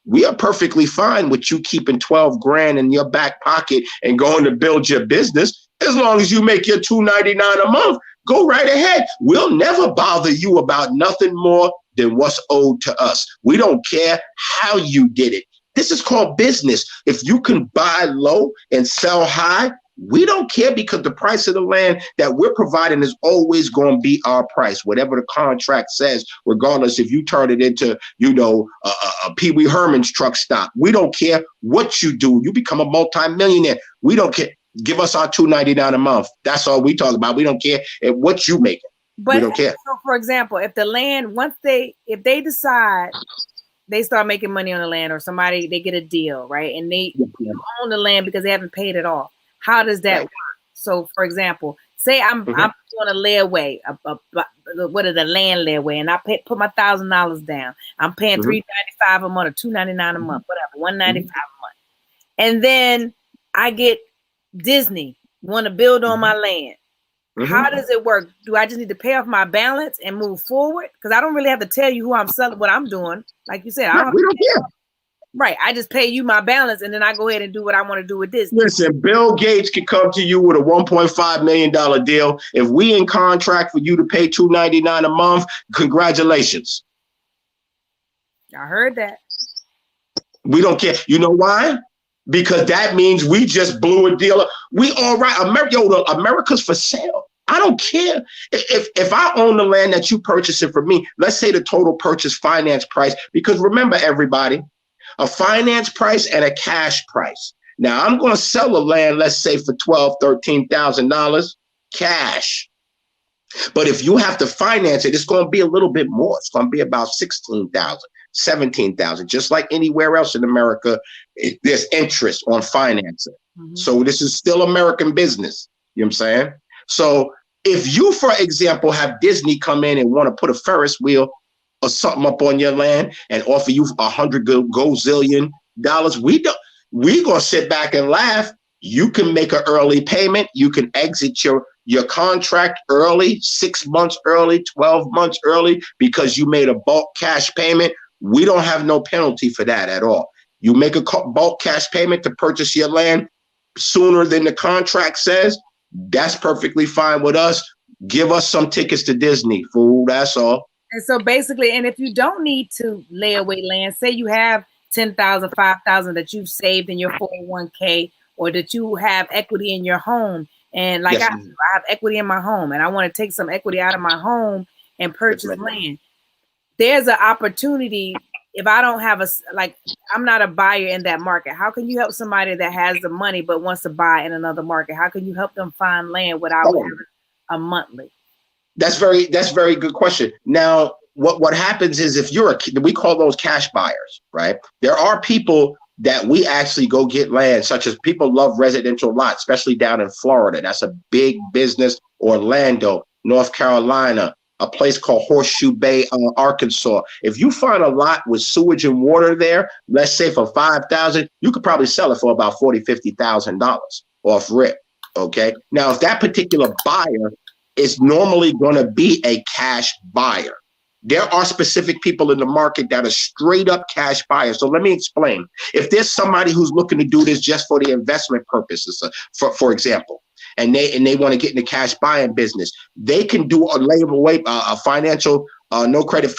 we are perfectly fine with you keeping 12 grand in your back pocket and going to build your business. As long as you make your $299 a month, go right ahead. We'll never bother you about nothing more than what's owed to us. We don't care how you did it. This is called business. If you can buy low and sell high, we don't care, because the price of the land that we're providing is always going to be our price, whatever the contract says, regardless if you turn it into, Pee Wee Herman's truck stop. We don't care what you do. You become a multimillionaire. We don't care. Give us our $2.99 a month. That's all we talk about. We don't care what you making.
But
we don't care.
So, for example, if the land, if they decide they start making money on the land, or somebody, they get a deal, right? And they own the land because they haven't paid it off. How does that work? So, for example, say I'm doing a layaway, what is the land layaway, and I put my $1,000 down. I'm paying $395 a month or $299 a month, whatever, $195 a month, and then I get Disney want to build on my land. How does it work? Do I just need to pay off my balance and move forward? Because I don't really have to tell you who I'm selling, what I'm doing. Like you said,
we don't care.
Right. I just pay you my balance, and then I go ahead and do what I want to do with this.
Listen, Bill Gates can come to you with a $1.5 million deal. If we in contract for you to pay $2.99 a month, congratulations.
I heard that.
We don't care. You know why? Because that means we just blew a deal. We all right. America's for sale. I don't care. If I own the land that you purchasing from me, let's say the total purchase finance price, because remember, everybody, a finance price and a cash price. Now I'm going to sell the land, let's say for $12,000, $13,000 cash. But if you have to finance it, it's going to be a little bit more. It's going to be about $16,000, $17,000, just like anywhere else in America. There's interest on financing. So this is still American business. You know what I'm saying? So if you, for example, have Disney come in and want to put a Ferris wheel or something up on your land and offer you $100 gazillion, we're going to sit back and laugh. You can make an early payment. You can exit your contract early, 6 months early, 12 months early, because you made a bulk cash payment. We don't have no penalty for that at all. You make a bulk cash payment to purchase your land sooner than the contract says. That's perfectly fine with us. Give us some tickets to Disney, fool. That's all.
And so basically, and if you don't need to lay away land, say you have $10,000, $5,000 that you've saved in your 401k, or that you have equity in your home. And like I have equity in my home, and I want to take some equity out of my home and purchase land. There's an opportunity. If I don't have I'm not a buyer in that market. How can you help somebody that has the money but wants to buy in another market? How can you help them find land without having a monthly? That's very
good question. Now, what happens is, if we call those cash buyers, right? There are people that we actually go get land, such as people love residential lots, especially down in Florida. That's a big business. Orlando, North Carolina, a place called Horseshoe Bay, Arkansas. If you find a lot with sewage and water there, let's say for $5,000, you could probably sell it for about $40,000, $50,000 off rip. Okay. Now, if that particular buyer is normally going to be a cash buyer, there are specific people in the market that are straight up cash buyers. So let me explain. If there's somebody who's looking to do this just for the investment purposes, for example, and they want to get in the cash buying business, they can do a financial no credit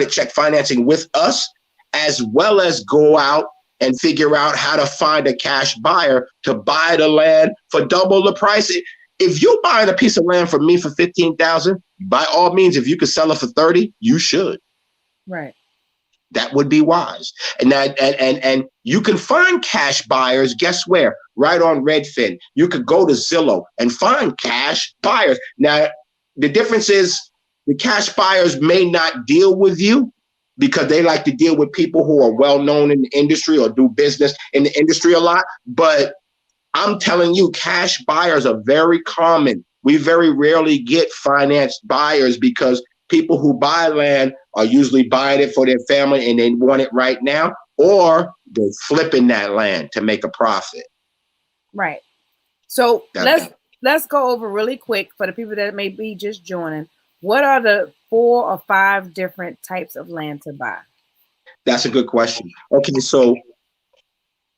check financing with us, as well as go out and figure out how to find a cash buyer to buy the land for double the price. If you're buying a piece of land from me for $15,000, by all means, if you could sell it for $30,000, you should.
Right.
That would be wise. And you can find cash buyers. Guess where? Right on Redfin. You could go to Zillow and find cash buyers. Now, the difference is the cash buyers may not deal with you because they like to deal with people who are well known in the industry or do business in the industry a lot. But I'm telling you, cash buyers are very common. We very rarely get financed buyers because people who buy land are usually buying it for their family and they want it right now, or they're flipping that land to make a profit.
Right. So let's go over really quick for the people that may be just joining. What are the 4 or 5 different types of land to buy?
That's a good question. Okay, so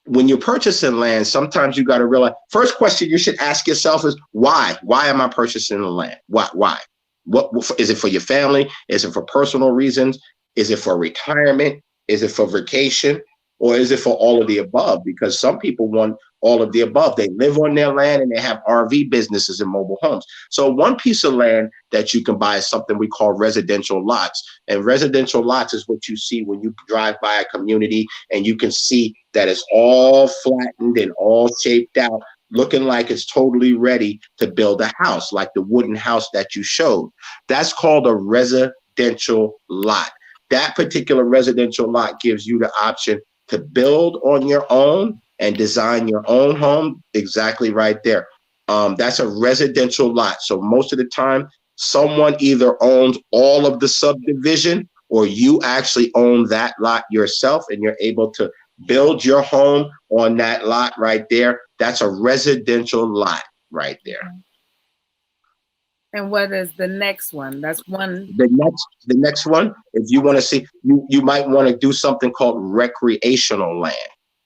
when you're purchasing land, sometimes you got to realize, first question you should ask yourself is why? Why am I purchasing the land? Why? What is it for your family? Is it for personal reasons? Is it for retirement? Is it for vacation? Or is it for all of the above? Because some people want all of the above. They live on their land and they have RV businesses and mobile homes. So one piece of land that you can buy is something we call residential lots. And residential lots is what you see when you drive by a community and you can see that it's all flattened and all shaped out, looking like it's totally ready to build a house, like the wooden house that you showed. That's called a residential lot. That particular residential lot gives you the option to build on your own and design your own home. Exactly right there. That's a residential lot. So most of the time, someone either owns all of the subdivision or you actually own that lot yourself and you're able to build your home on that lot right there. That's a residential lot right there.
And what is the next one? That's one.
The next one, if you want to see, you might want to do something called recreational land.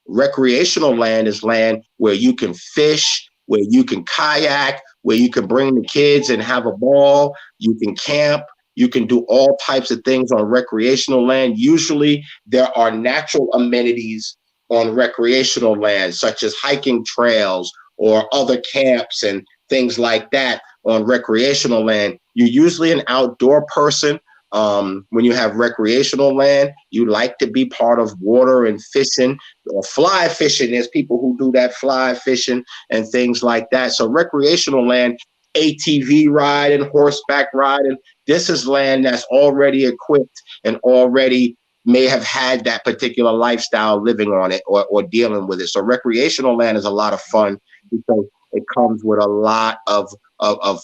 Recreational land is land where you can fish, where you can kayak, where you can bring the kids and have a ball. You can camp. You can do all types of things on recreational land. Usually there are natural amenities on recreational land, such as hiking trails or other camps and things like that on recreational land. You're usually an outdoor person. When you have recreational land, you like to be part of water and fishing or fly fishing. There's people who do that fly fishing and things like that. So recreational land, ATV riding, horseback riding, this is land that's already equipped and already may have had that particular lifestyle living on it or dealing with it. So recreational land is a lot of fun because it comes with a lot of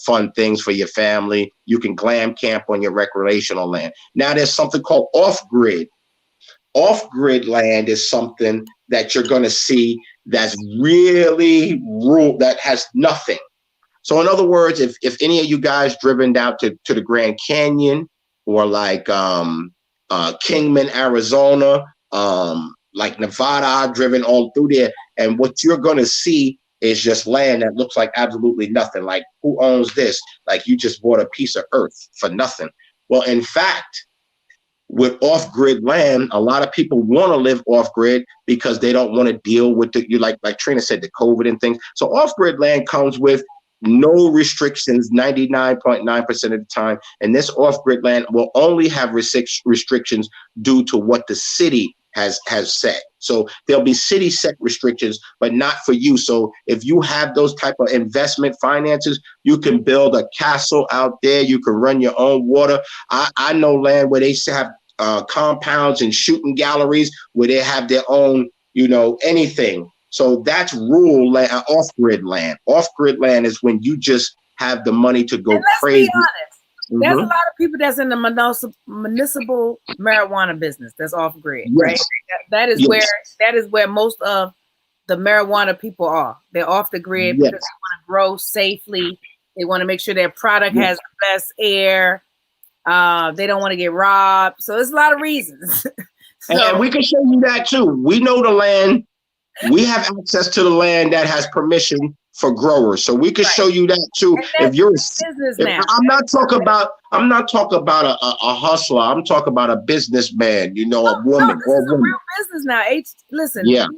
fun things for your family. You can glam camp on your recreational land. Now there's something called off-grid. Off-grid land is something that you're going to see that's really rural, that has nothing. So in other words, if any of you guys driven down to the Grand Canyon or like Kingman, Arizona, like Nevada, I've driven all through there. And what you're going to see is just land that looks like absolutely nothing. Like, who owns this? Like, you just bought a piece of earth for nothing. Well, in fact, with off-grid land, a lot of people want to live off-grid because they don't want to deal with like Trina said, the COVID and things. So off-grid land comes with no restrictions 99.9% of the time. And this off-grid land will only have restrictions due to what the city has set. So there'll be city set restrictions, but not for you. So if you have those type of investment finances, you can build a castle out there. You can run your own water. I know land where they have compounds and shooting galleries where they have their own, anything. So that's rural land, off-grid land. Off-grid land is when you just have the money to go crazy.
Be honest. There's a lot of people that's in the municipal marijuana business that's off-grid, yes. Right? That is where most of the marijuana people are. They're off the grid because they want to grow safely. They want to make sure their product has the best air. They don't want to get robbed. So there's a lot of reasons.
And we can show you that too. We know the land. We have access to the land that has permission for growers, so we can show you that too. If you're I'm not talking about a hustler. I'm talking about a businessman. A woman or
a real business now. Listen,
yeah.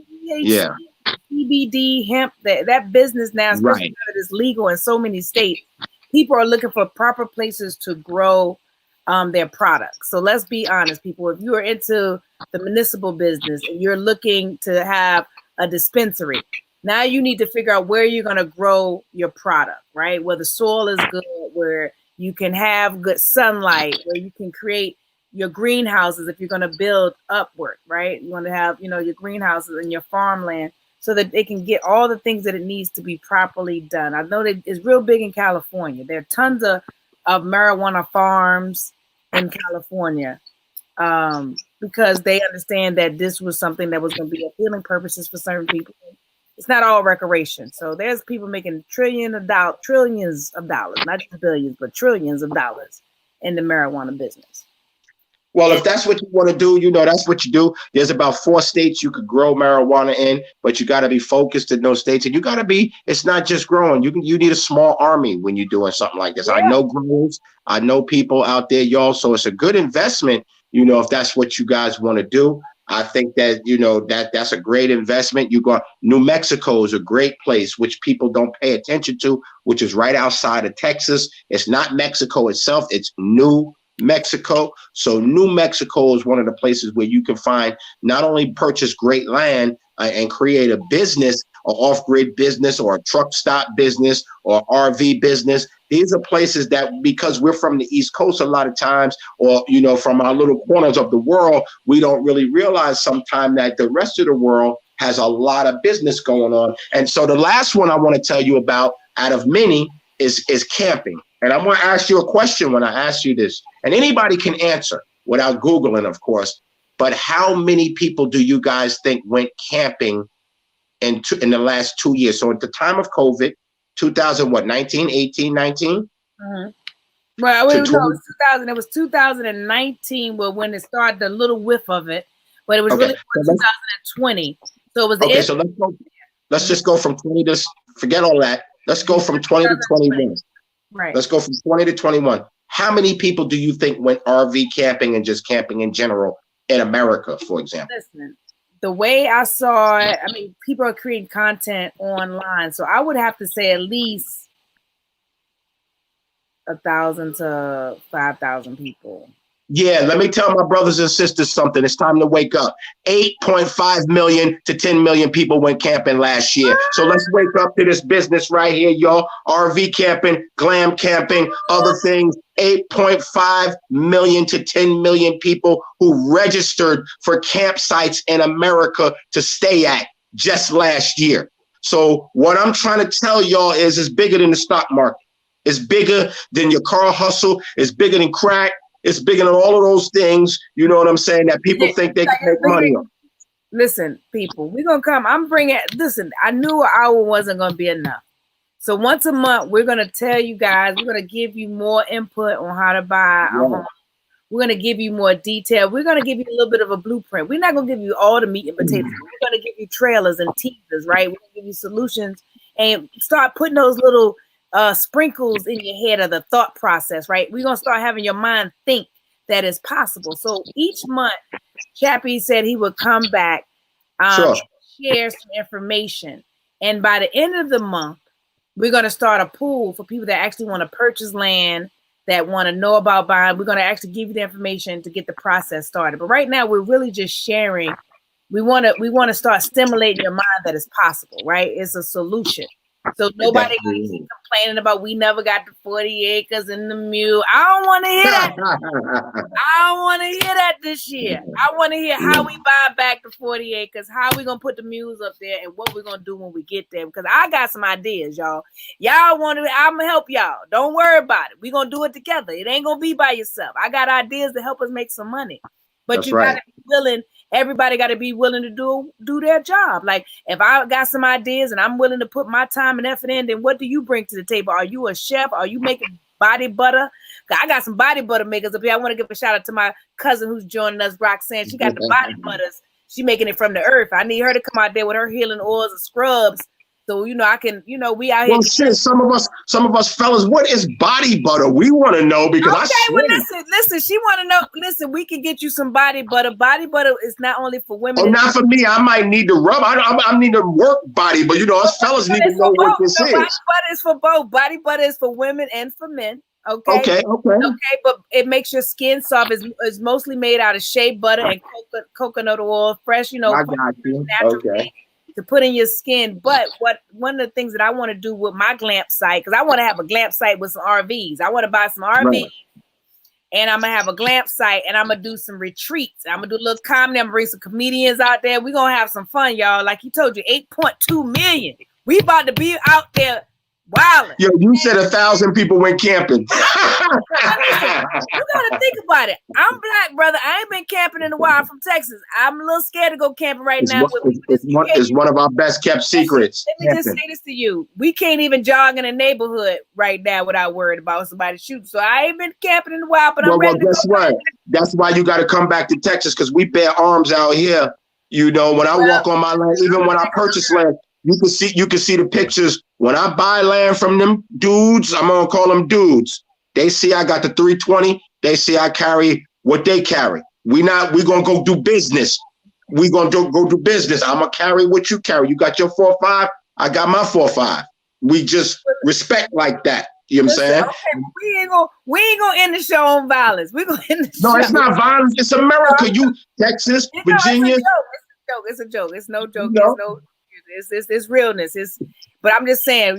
CBD hemp. That business now, especially because it is legal in so many states. People are looking for proper places to grow their products. So let's be honest, people. If you are into the municipal business and you're looking to have a dispensary, now you need to figure out where you're going to grow your product, right? Where the soil is good, where you can have good sunlight, where you can create your greenhouses if you're going to build upward, right? You want to have, your greenhouses and your farmland so that it can get all the things that it needs to be properly done. I know that it's real big in California. There are tons of marijuana farms in California because they understand that this was something that was going to be for healing purposes for certain people. It's not all recreation. So there's people making trillions of dollars, not just billions, but trillions of dollars in the marijuana business.
Well, if that's what you want to do, that's what you do. There's about 4 states you could grow marijuana in, but you got to be focused in those states. And you got to be, it's not just growing. You need a small army when you're doing something like this. Yeah. I know growers, I know people out there, y'all. So it's a good investment, if that's what you guys want to do. I think that, that's a great investment. New Mexico is a great place, which people don't pay attention to, which is right outside of Texas. It's not Mexico itself. It's New Mexico. So New Mexico is one of the places where you can find, not only purchase great land and create a business, or off-grid business, or a truck stop business, or RV business. These are places that, because we're from the East Coast a lot of times, or, from our little corners of the world, we don't really realize sometimes that the rest of the world has a lot of business going on. And so the last one I want to tell you about out of many is camping. And I'm going to ask you a question when I ask you this, and anybody can answer without Googling, of course, but how many people do you guys think went camping in the last 2 years? So at the time of COVID, 19, 18, 19?
Mm-hmm. Well, it was 2000. It was 2019 when it started, the little whiff of it, but it was really 2020. So it was
okay. So let's just go from 20 to, forget all that. Let's go from 20 to 21.
Right.
Let's go from 20 to 21. How many people do you think went RV camping and just camping in general in America, for example?
Listen, the way I saw it, I mean, people are creating content online, so I would have to say at least 1,000 to 5,000 people.
Yeah, let me tell my brothers and sisters something. It's time to wake up. 8.5 million to 10 million people went camping last year. So let's wake up to this business right here, y'all. RV camping, glam camping, other things. 8.5 million to 10 million people who registered for campsites in America to stay at just last year. So what I'm trying to tell y'all is it's bigger than the stock market. It's bigger than your car hustle. It's bigger than crack. It's bigger than all of those things, you know what I'm saying, that people think they can make money on.
Listen, people, we're going to come. Listen, I knew an hour wasn't going to be enough. So once a month, we're going to tell you guys, we're going to give you more input on how to buy a home. We're going to give you more detail. We're going to give you a little bit of a blueprint. We're not going to give you all the meat and potatoes. We're going to give you trailers and teasers, right? We're going to give you solutions and start putting those little sprinkles in your head of the thought process, right? We're going to start having your mind think that it's possible. So each month, Chappie said he would come back, share some information. And by the end of the month, we're going to start a pool for people that actually want to purchase land, that want to know about buying. We're going to actually give you the information to get the process started. But right now, we're really just sharing. We want to start stimulating your mind that it's possible, right? It's a solution. So nobody can keep complaining about we never got the 40 acres in the mule. I don't want to hear that. I don't want to hear that this year. I want to hear how we buy back the 40 acres, how we going to put the mules up there, and what we're going to do when we get there. Because I got some ideas, y'all. Y'all want to, I'm going to help y'all. Don't worry about it. We're going to do it together. It ain't going to be by yourself. I got ideas to help us make some money. But that's you got to be willing. Everybody got to be willing to do their job. Like if I got some ideas and I'm willing to put my time and effort in, then what do you bring to the table? Are you a chef? Are you making body butter? I got some body butter makers up here. I want to give a shout out to my cousin who's joining us, Roxanne. She got the body butters. She making it from the earth. I need her to come out there with her healing oils and scrubs. So, I can, we out here.
Well, shit, some of us fellas, what is body butter? We want to know because
listen, she want to know. Listen, we can get you some body butter. Body butter is not only for women.
Oh, not for me. I might need to rub. I need to work body, but us fellas need to know what this is. Body
butter is for both. Body butter is for women and for men. Okay, but it makes your skin soft. It's mostly made out of shea butter and coconut oil, fresh,
I got you.
Natural to put in your skin. But one of the things that I want to do with my glamp site, because I want to have a glamp site with some RVs. I want to buy some RVs, and I'm gonna have a glamp site, and I'm gonna do some retreats. I'm gonna do a little comedy. I'm gonna bring some comedians out there. We're gonna have some fun, y'all. Like he told you, 8.2 million. We about to be out there wilding.
Yo, you said 1,000 people went camping.
You gotta think about it. I'm black, brother. I ain't been camping in a while. From Texas. I'm a little scared to go camping now.
It's one of our best kept secrets.
Let me just say this to you. We can't even jog in a neighborhood right now without worried about somebody shooting. So I ain't been camping in a while, but I'm ready to
guess what? That's why you got to come back to Texas, because we bear arms out here. When I walk on my land, even when I purchase land, you can see the pictures. When I buy land from them dudes, I'm gonna call them dudes. They see I got the 320. They see I carry what they carry. We gonna go do business. We gonna go do business. I'm gonna carry what you carry. You got your 4-5. I got my 4-5. We just respect like that. You know what I'm saying?
Okay, we ain't gonna end the show on violence. We're gonna end the show.
No, it's not violence. It's America. You, Texas, Virginia.
It's a joke. It's no joke. It's realness. But I'm just saying,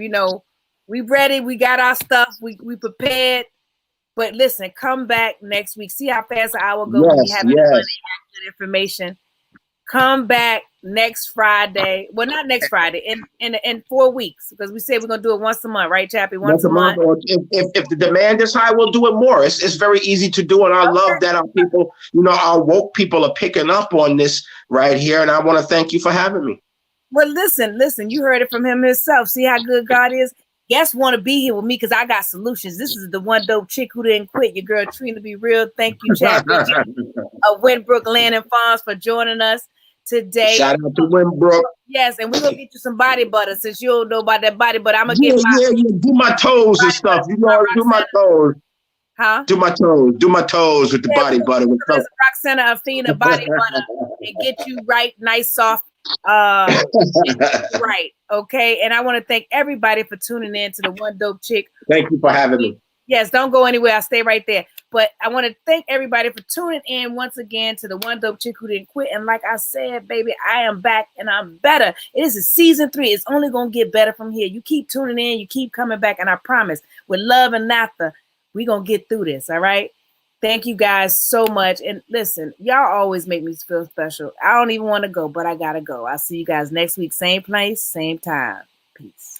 we ready. We got our stuff. We prepared. But listen, come back next week. See how fast an hour goes. We have good information. Come back next Friday. Well, not next Friday. In 4 weeks, because we said we're gonna do it once a month, right, Chappie? Once a month.
Or if the demand is high, we'll do it more. It's very easy to do, and I love that our people, our woke people are picking up on this right here. And I want to thank you for having me.
Well, listen. You heard it from him himself. See how good God is. Guests want to be here with me because I got solutions. This is the one dope chick who didn't quit. Your girl Trina Be Real. Thank you, Chad of Winbrook Land and Farms, for joining us today.
Shout out to Winbrook.
Yes, and we're gonna get you some body butter since you don't know about that body butter. I'm gonna get
do my toes and stuff. Do my toes.
Huh?
Do my toes with the body butter. With
Roxana Afina body butter and get you right, nice, soft. Right. Okay. And I want to thank everybody for tuning in to the One Dope Chick.
Thank you for having me.
Yes, don't go anywhere. I'll stay right there. But I want to thank everybody for tuning in once again to the One Dope Chick Who Didn't Quit. And like I said, baby, I am back and I'm better. It is season 3. It's only going to get better from here. You keep tuning in, you keep coming back, and I promise, with love and laughter, we're going to get through this, all right? Thank you guys so much. And listen, y'all always make me feel special. I don't even want to go, but I got to go. I'll see you guys next week. Same place, same time. Peace.